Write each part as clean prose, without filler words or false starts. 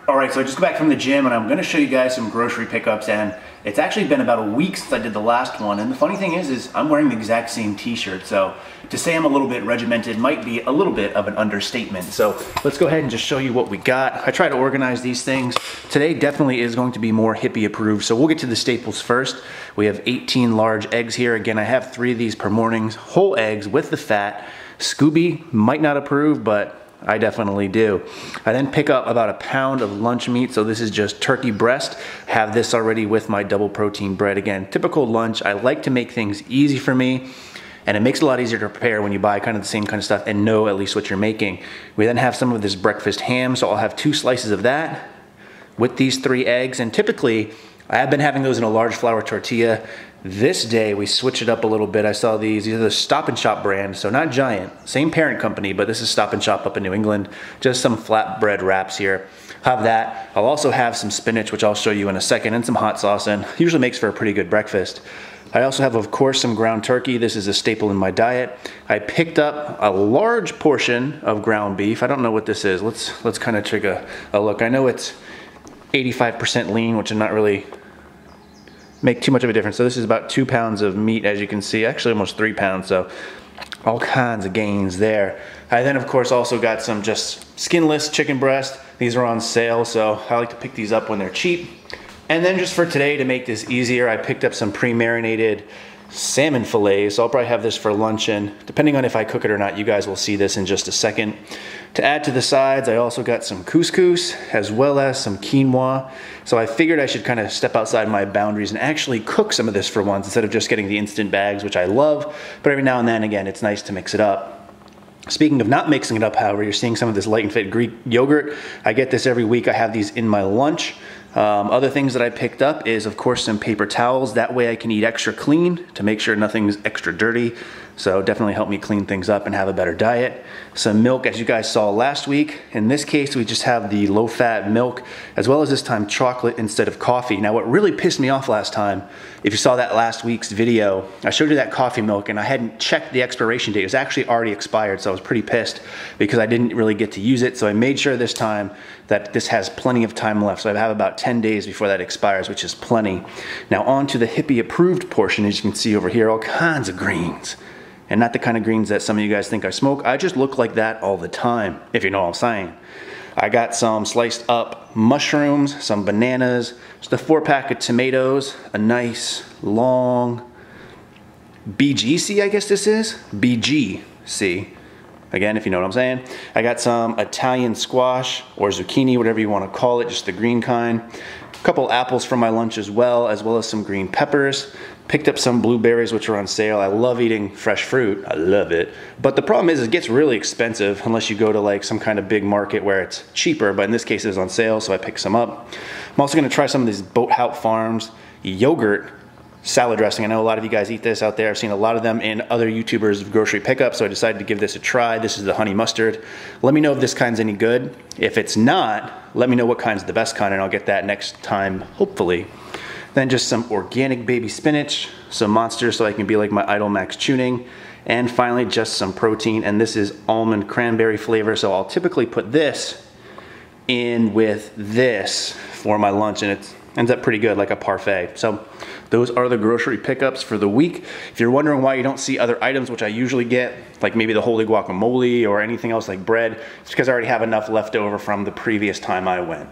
Alright, so I just got back from the gym and I'm going to show you guys some grocery pickups, and it's actually been about a week since I did the last one, and the funny thing is I'm wearing the exact same t-shirt, so to say I'm a little bit regimented might be a little bit of an understatement. So let's go ahead and just show you what we got. I try to organize these things. Today definitely is going to be more hippie approved, so we'll get to the staples first. We have 18 large eggs here. Again, I have 3 of these per morning, whole eggs with the fat. Scooby might not approve, but I definitely do. I then pick up about a pound of lunch meat. So this is just turkey breast. Have this already with my double protein bread. Again, typical lunch. I like to make things easy for me, and it makes it a lot easier to prepare when you buy kind of the same kind of stuff and know at least what you're making. We then have some of this breakfast ham. So I'll have 2 slices of that with these 3 eggs. And typically I have been having those in a large flour tortilla. This day we switch it up a little bit. I saw these are the Stop and Shop brand, so not Giant, same parent company, but this is Stop and Shop up in New England. Just some flatbread wraps here. Have that. I'll also have some spinach, which I'll show you in a second, and some hot sauce, and usually makes for a pretty good breakfast. I also have, of course, some ground turkey. This is a staple in my diet. I picked up a large portion of ground beef. I don't know what this is. Let's kind of take a look. I know it's 85% lean, which I'm not really make too much of a difference. So this is about 2 pounds of meat, as you can see, actually almost 3 pounds, so all kinds of gains there. I then of course also got some just skinless chicken breast. These are on sale, so I like to pick these up when they're cheap. And then just for today, to make this easier, I picked up some pre-marinated salmon fillets. So I'll probably have this for lunch, and depending on if I cook it or not, you guys will see this in just a second. To add to the sides, I also got some couscous as well as some quinoa. So I figured I should kind of step outside my boundaries and actually cook some of this for once instead of just getting the instant bags, which I love. But every now and then, again, it's nice to mix it up. Speaking of not mixing it up, however, you're seeing some of this Light and Fit Greek yogurt. I get this every week. I have these in my lunch. Other things that I picked up is, of course, some paper towels. That way I can eat extra clean to make sure nothing's extra dirty. So definitely help me clean things up and have a better diet. Some milk, as you guys saw last week. In this case, we just have the low-fat milk, as well as this time chocolate instead of coffee. Now, what really pissed me off last time, if you saw that last week's video, I showed you that coffee milk and I hadn't checked the expiration date. It was actually already expired, so I was pretty pissed because I didn't really get to use it. So I made sure this time that this has plenty of time left. So I have about 10 days before that expires, which is plenty. Now on to the hippie approved portion. As you can see over here, all kinds of greens. And not the kind of greens that some of you guys think I smoke. I just look like that all the time, if you know what I'm saying. I got some sliced up mushrooms, some bananas, just a 4-pack of tomatoes, a nice long BGC, I guess this is? BGC. Again, if you know what I'm saying. I got some Italian squash or zucchini, whatever you want to call it, just the green kind. A couple apples for my lunch as well as some green peppers. Picked up some blueberries, which are on sale. I love eating fresh fruit. I love it. But the problem is it gets really expensive unless you go to like some kind of big market where it's cheaper. But in this case, it's on sale, so I picked some up. I'm also going to try some of these Boathouse Farms yogurt salad dressing. I know a lot of you guys eat this out there. I've seen a lot of them in other YouTubers' grocery pickup, so I decided to give this a try. This is the honey mustard. Let me know if this kind's any good. If it's not, let me know what kind's the best kind, and I'll get that next time, hopefully. Then just some organic baby spinach, some Monsters so I can be like my Idol Max tuning, and finally just some protein, and this is almond cranberry flavor, so I'll typically put this in with this for my lunch, and it ends up pretty good, like a parfait. So those are the grocery pickups for the week. If you're wondering why you don't see other items, which I usually get, like maybe the holy guacamole or anything else like bread, it's because I already have enough left over from the previous time I went.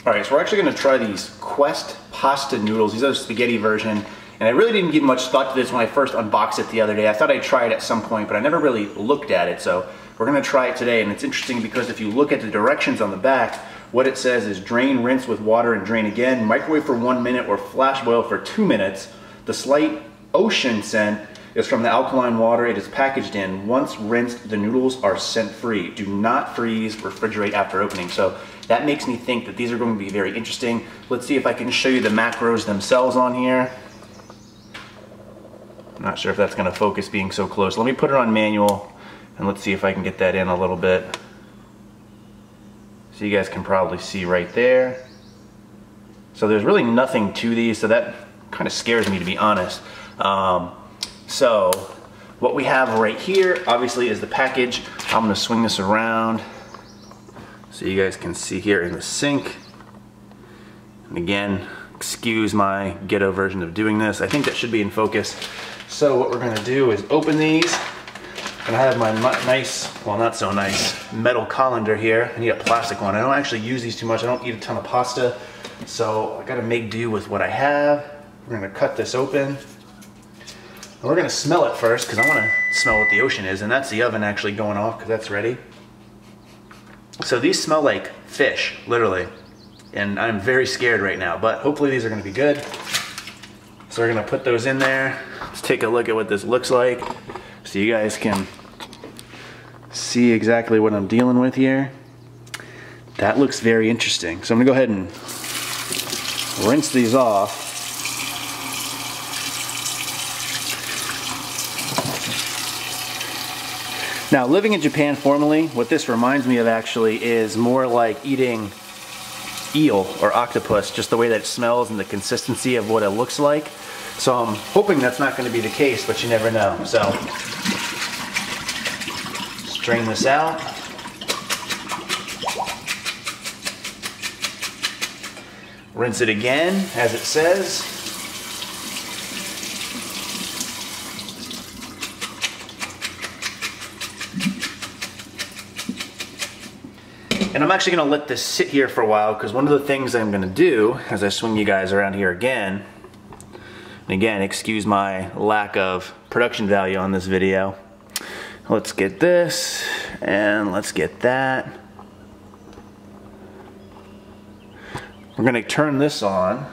All right, so we're actually gonna try these Quest pasta noodles. These are the spaghetti version. And I really didn't give much thought to this when I first unboxed it the other day. I thought I'd try it at some point, but I never really looked at it. So we're gonna try it today. And it's interesting because if you look at the directions on the back, what it says is drain, rinse with water, and drain again. Microwave for 1 minute or flash boil for 2 minutes. The slight ocean scent is from the alkaline water it is packaged in. Once rinsed, the noodles are scent free. Do not freeze, refrigerate after opening. So that makes me think that these are going to be very interesting. Let's see if I can show you the macros themselves on here. I'm not sure if that's going to focus being so close. Let me put it on manual and let's see if I can get that in a little bit. So you guys can probably see right there. So there's really nothing to these, so that kind of scares me, to be honest. So what we have right here obviously is the package. I'm going to swing this around So you guys can see here in the sink. And again, excuse my ghetto version of doing this. I think that should be in focus. So what we're gonna do is open these. And I have my nice, well not so nice, metal colander here. I need a plastic one. I don't actually use these too much. I don't eat a ton of pasta. So I gotta make do with what I have. We're gonna cut this open. And we're gonna smell it first because I wanna smell what the ocean is. And that's the oven actually going off because that's ready. So these smell like fish, literally. And I'm very scared right now, but hopefully these are gonna be good. So we're gonna put those in there. Let's take a look at what this looks like so you guys can see exactly what I'm dealing with here. That looks very interesting. So I'm gonna go ahead and rinse these off. Now, living in Japan formerly, what this reminds me of actually is more like eating eel or octopus, just the way that it smells and the consistency of what it looks like. So I'm hoping that's not going to be the case, but you never know. So strain this out. Rinse it again, as it says. And I'm actually gonna let this sit here for a while because one of the things I'm gonna do as I swing you guys around here again, and again, excuse my lack of production value on this video. Let's get this, and let's get that. We're gonna turn this on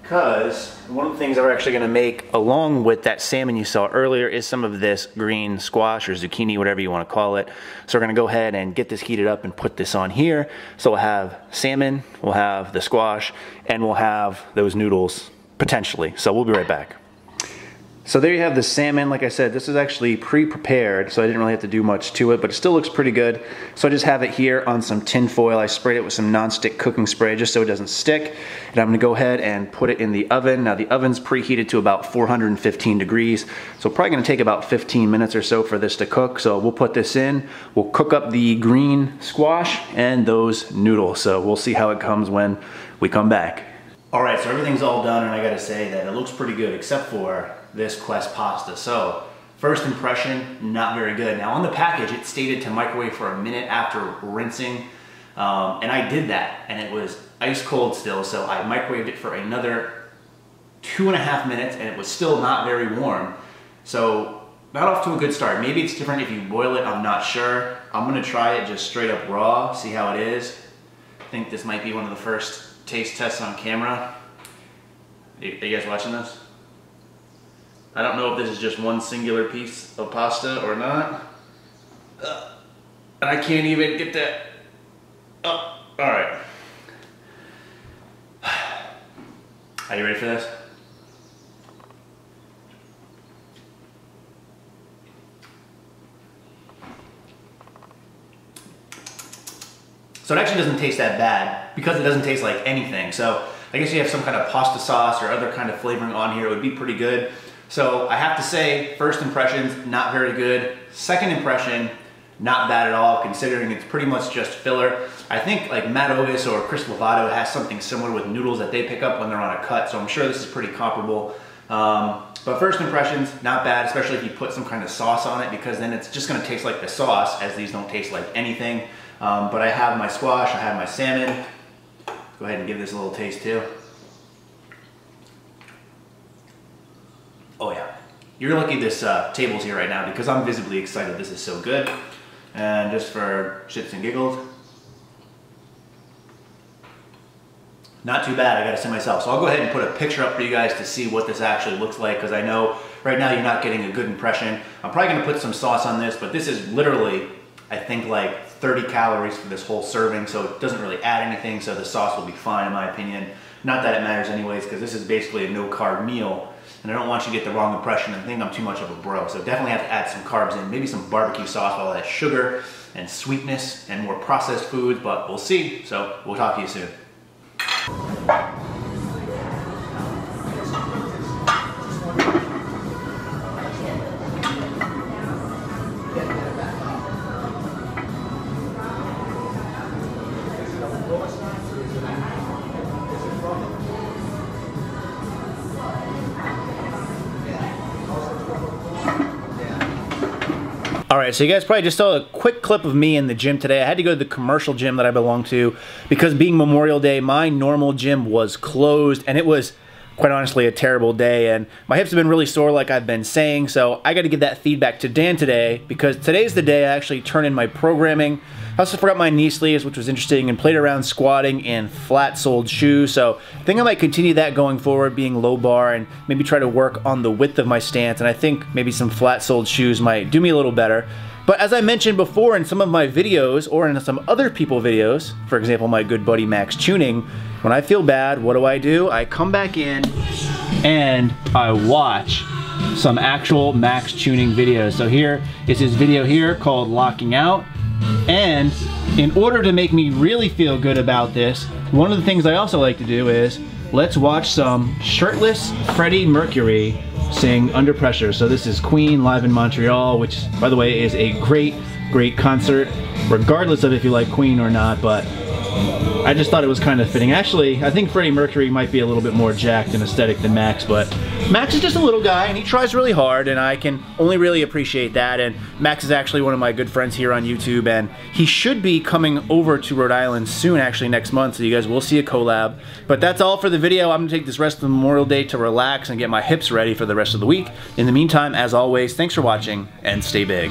because one of the things that we're actually gonna make along with that salmon you saw earlier is some of this green squash or zucchini, whatever you wanna call it. So we're gonna go ahead and get this heated up and put this on here. So we'll have salmon, we'll have the squash, and we'll have those noodles potentially. So we'll be right back. So there you have the salmon. Like I said, this is actually pre-prepared, so I didn't really have to do much to it, but it still looks pretty good. So I just have it here on some tin foil. I sprayed it with some non-stick cooking spray just so it doesn't stick. And I'm gonna go ahead and put it in the oven. Now the oven's preheated to about 415 degrees, so probably gonna take about 15 minutes or so for this to cook. So we'll put this in, we'll cook up the green squash and those noodles. So we'll see how it comes when we come back. All right, so everything's all done, and I gotta say that it looks pretty good, except for this Quest pasta. So, first impression, not very good. Now on the package, it stated to microwave for a minute after rinsing, and I did that, and it was ice cold still, so I microwaved it for another 2.5 minutes, and it was still not very warm. So, not off to a good start. Maybe it's different if you boil it, I'm not sure. I'm gonna try it just straight up raw, see how it is. I think this might be one of the first taste tests on camera. Are you guys watching this? I don't know if this is just one singular piece of pasta or not. And I can't even get that. Oh, all right. Are you ready for this? So it actually doesn't taste that bad because it doesn't taste like anything. So I guess you have some kind of pasta sauce or other kind of flavoring on here, it would be pretty good. So I have to say, first impressions, not very good. Second impression, not bad at all, considering it's pretty much just filler. I think like Matt Ovis or Chris Lovato has something similar with noodles that they pick up when they're on a cut, so I'm sure this is pretty comparable. But first impressions, not bad, especially if you put some kind of sauce on it, because then it's just gonna taste like the sauce, as these don't taste like anything. But I have my squash, I have my salmon. Go ahead and give this a little taste too. Oh yeah, you're lucky this table's here right now because I'm visibly excited. This is so good. And just for shits and giggles, not too bad, I gotta say myself. So I'll go ahead and put a picture up for you guys to see what this actually looks like, because I know right now you're not getting a good impression. I'm probably gonna put some sauce on this, but this is literally, I think, like 30 calories for this whole serving, so it doesn't really add anything, so the sauce will be fine in my opinion. Not that it matters anyways, because this is basically a no-carb meal, and I don't want you to get the wrong impression and think I'm too much of a bro. So definitely have to add some carbs in, maybe some barbecue sauce, all that sugar and sweetness and more processed foods, but we'll see. So we'll talk to you soon. Alright, so you guys probably just saw a quick clip of me in the gym today. I had to go to the commercial gym that I belong to because being Memorial Day, my normal gym was closed, and it was quite honestly a terrible day, and my hips have been really sore like I've been saying, so I got to give that feedback to Dan today because today's the day I actually turn in my programming. I also forgot my knee sleeves, which was interesting, and played around squatting in flat-soled shoes, so I think I might continue that going forward, being low bar, and maybe try to work on the width of my stance, and I think maybe some flat-soled shoes might do me a little better. But as I mentioned before in some of my videos, or in some other people's videos, for example my good buddy Max Tuning, when I feel bad, what do? I come back in and I watch some actual Max Tuning videos. So here is his video here called Locking Out. And in order to make me really feel good about this, one of the things I also like to do is let's watch some shirtless Freddie Mercury sing Under Pressure. So this is Queen live in Montreal, which by the way is a great concert, regardless of if you like Queen or not, but I just thought it was kind of fitting. Actually, I think Freddie Mercury might be a little bit more jacked and aesthetic than Max, but Max is just a little guy and he tries really hard, and I can only really appreciate that. And Max is actually one of my good friends here on YouTube, and he should be coming over to Rhode Island soon, actually next month, so you guys will see a collab. But that's all for the video. I'm gonna take this rest of the Memorial Day to relax and get my hips ready for the rest of the week. In the meantime, as always, thanks for watching and stay big.